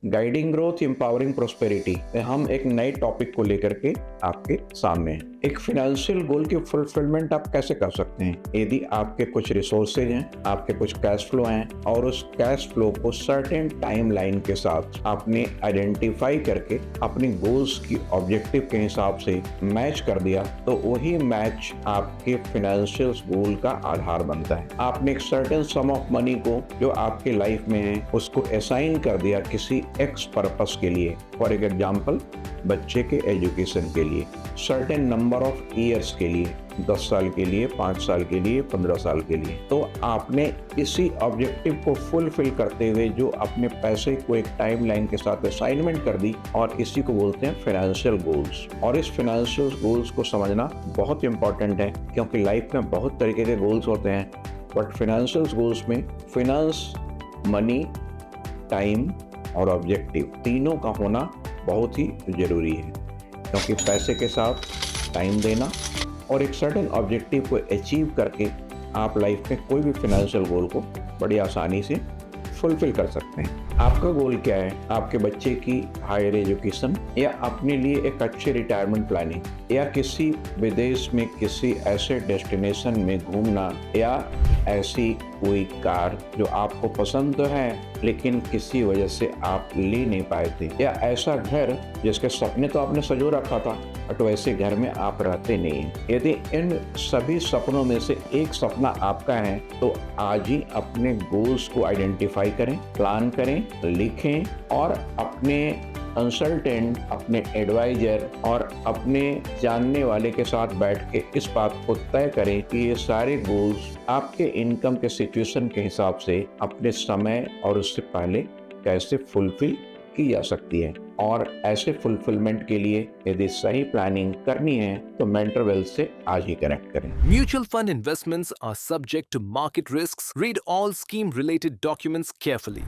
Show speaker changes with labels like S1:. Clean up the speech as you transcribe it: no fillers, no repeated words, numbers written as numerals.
S1: Guiding growth empowering prosperity में हम एक नए टॉपिक को लेकर के आपके सामने हैं। एक फाइनेंशियल गोल की फुलफिलमेंट आप कैसे कर सकते हैं? यदि आपके कुछ रिसोर्सेज हैं, आपके कुछ कैश फ्लो हैं और उस कैश फ्लो को सर्टेन टाइम लाइन के साथ आपने आइडेंटिफाई करके अपनी गोल्स की ऑब्जेक्टिव के हिसाब से मैच कर दिया, तो वही मैच आपके फाइनेंशियल गोल का आधार बनता है। आपने एक सर्टेन सम ऑफ मनी को जो आपके लाइफ में है उसको असाइन कर दिया किसी एक्स पर्पस के लिए, फॉर एग्जाम्पल बच्चे के एजुकेशन के लिए, सर्टेन नंबर ऑफ ईयर्स के लिए, 10 साल के लिए, 5 साल के लिए, 15 साल के लिए। तो आपने इसी ऑब्जेक्टिव को फुलफिल करते हुए जो अपने पैसे को एक टाइम लाइन के साथ असाइनमेंट कर दी, और इसी को बोलते हैं फाइनेंशियल गोल्स। और इस फाइनेंशियल गोल्स को समझना बहुत इंपॉर्टेंट है, क्योंकि लाइफ में बहुत तरीके के गोल्स होते हैं, बट फाइनेंशियल गोल्स में फाइनेंस, मनी, टाइम और ऑब्जेक्टिव तीनों का होना बहुत ही जरूरी है, क्योंकि पैसे के साथ टाइम देना और एक सर्टेन ऑब्जेक्टिव को अचीव करके आप लाइफ में कोई भी फाइनेंशियल गोल को बड़ी आसानी से फुलफिल कर सकते हैं। आपका गोल क्या है? आपके बच्चे की हायर एजुकेशन, या अपने लिए एक अच्छी रिटायरमेंट प्लानिंग, या किसी विदेश में किसी ऐसे डेस्टिनेशन में घूमना, या ऐसी कोई कार जो आपको पसंद तो है लेकिन किसी वजह से आप ले नहीं पाए थे, या ऐसा घर जिसके सपने तो आपने सजो रखा था बट वैसे घर में आप रहते नहीं हैं। यदि इन सभी सपनों में से एक सपना आपका है तो आज ही अपने गोल्स को आइडेंटिफाई करें, प्लान करें, लिखें और अपने कंसल्टेंट, अपने एडवाइजर और अपने जानने वाले के साथ बैठ के इस बात को तय करें कि ये सारे गोल्स आपके इनकम के सिचुएशन के हिसाब से अपने समय और उससे पहले कैसे फुलफिल की जा सकती है। और ऐसे फुलफिलमेंट के लिए यदि सही प्लानिंग करनी है तो मेंटर वेल्थ से आज ही कनेक्ट करें।
S2: Mutual fund investments are subject to market risks. Read all scheme related documents carefully.